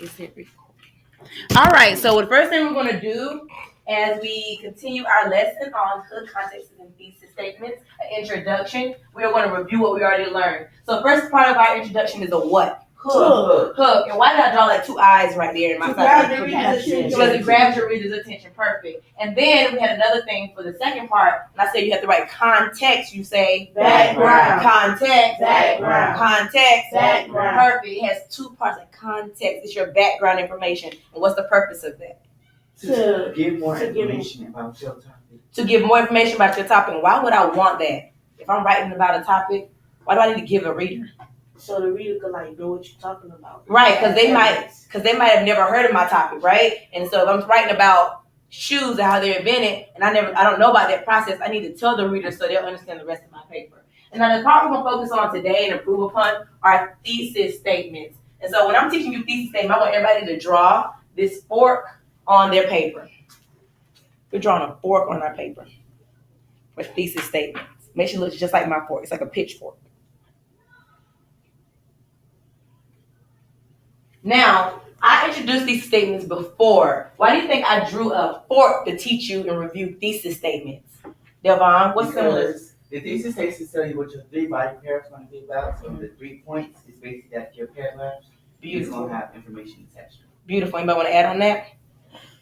Is it recording? All right, so the first thing we're going to do as we continue our lesson on hook, contexts, and thesis statements, an introduction, we are going to review what we already learned. So the first part of our introduction is a what? Hook. Hook. And why did I draw like two eyes right there in my side? Because it grabs your reader's attention. Perfect. And then we had another thing for the second part. And I said you have to write context. You say background. Context. Background. Context. Background. Perfect. It has two parts like context. It's your background information. And what's the purpose of that? To give more information about your topic. To give more information about your topic. Why would I want that? If I'm writing about a topic, why do I need to give a reader? So the reader could know what you're talking about. Right, because they might have never heard of my topic, right? And so if I'm writing about shoes and how they're invented, and I don't know about that process, I need to tell the reader so they'll understand the rest of my paper. And now the part we're gonna focus on today and improve upon are thesis statements. And so when I'm teaching you thesis statements, I want everybody to draw this fork on their paper. We're drawing a fork on our paper for thesis statements. Make sure it looks just like my fork. It's like a pitchfork. Now, I introduced these statements before. Why do you think I drew a fork to teach you and review thesis statements? Devon, what's similar? The thesis statements tell you what your 3 body paragraphs going to be about. So the 3 points is basically that your paragraphs. It's going to have information attached. Beautiful. Anybody want to add on that?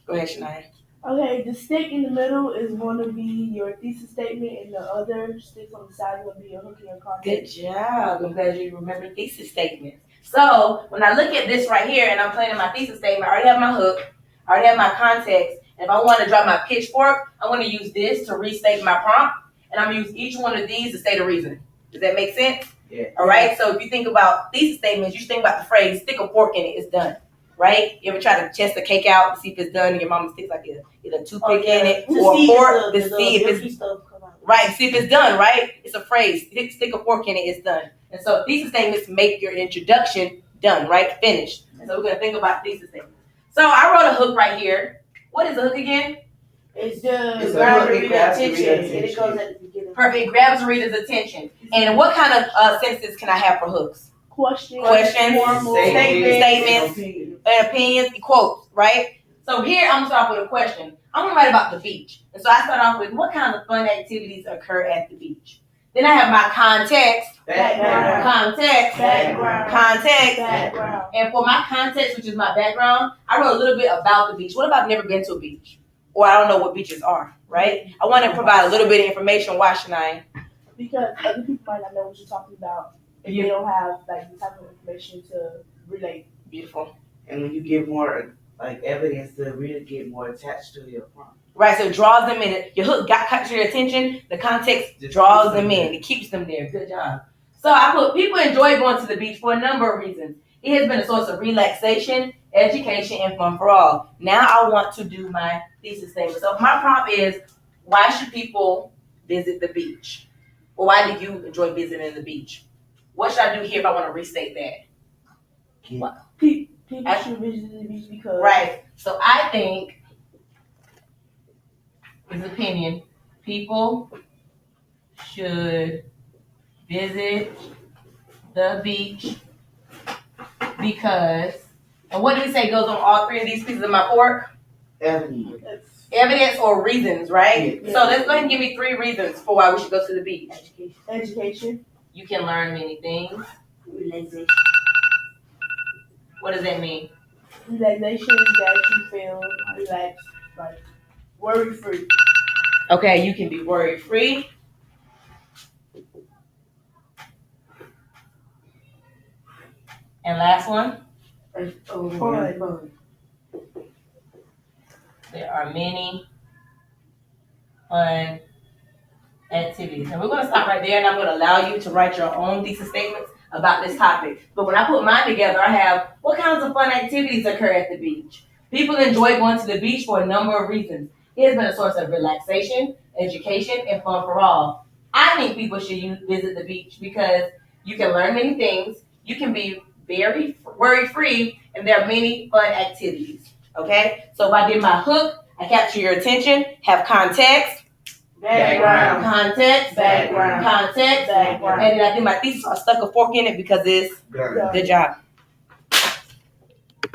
Go ahead, Shania. Okay, the stick in the middle is going to be your thesis statement, and the other sticks on the side will be your hook and your context. Good job. I'm glad you remember thesis statements. So when I look at this right here and I'm planning my thesis statement, I already have my hook, I already have my context, and if I want to draw my pitchfork, I'm going to use this to restate my prompt, and I'm going to use each one of these to state a reason. Does that make sense? Yeah. All right, so if you think about thesis statements, you should think about the phrase, stick a fork in it, it's done. Right? You ever try to test the cake out to see if it's done and your mama sticks like either a toothpick in it or a fork to see if it's right, see if it's done, right? It's a phrase. Stick a fork in it, it's done. And so thesis statements make your introduction done, right? Finished. And so we're gonna think about thesis statements. So I wrote a hook right here. What is a hook again? It's just grabs the reader's attention. And it goes at the beginning. Perfect. It grabs the reader's attention. And what kind of sentences can I have for hooks? Questions, statements, opinions, quotes, right? So here I'm gonna start off with a question. I'm gonna write about the beach. And so I start off with what kind of fun activities occur at the beach. Then I have my context, context, and for my context, which is my background, I wrote a little bit about the beach. What if I've never been to a beach? Or I don't know what beaches are, right? I want to provide a little bit of information. Why, Shania? Because other people might not know what you're talking about. If they don't have the type of information to relate. Beautiful. And when you give more evidence, the reader get more attached to your prompt. Right, so it draws them in. Your hook captures your attention. The context draws them in. It keeps them there. Good job. So I put people enjoy going to the beach for a number of reasons. It has been a source of relaxation, education, and fun for all. Now I want to do my thesis statement. So my prompt is, why should people visit the beach? Or why do you enjoy visiting the beach? What should I do here if I want to restate that? People should visit the beach because... Right. So I think, his opinion, people should visit the beach because... And what did he say goes on all 3 of these pieces of my fork? Evidence or reasons, right? Yeah. So let's go ahead and give me 3 reasons for why we should go to the beach. Education. You can learn many things. Relaxation. What does that mean? Relaxation is that you feel relaxed, worry-free. Okay, you can be worry-free. And last one? Fun. There are many fun activities. And we're going to stop right there, and I'm going to allow you to write your own thesis statements about this topic. But when I put mine together, I have what kinds of fun activities occur at the beach. People enjoy going to the beach for a number of reasons. It has been a source of relaxation, education, and fun for all. I think people should visit the beach because you can learn many things, you can be very worry-free, and there are many fun activities. Okay? So if I did my hook, I capture your attention, have context, background, context, background, context, background. And then I did my thesis, so I stuck a fork in it because it's good job.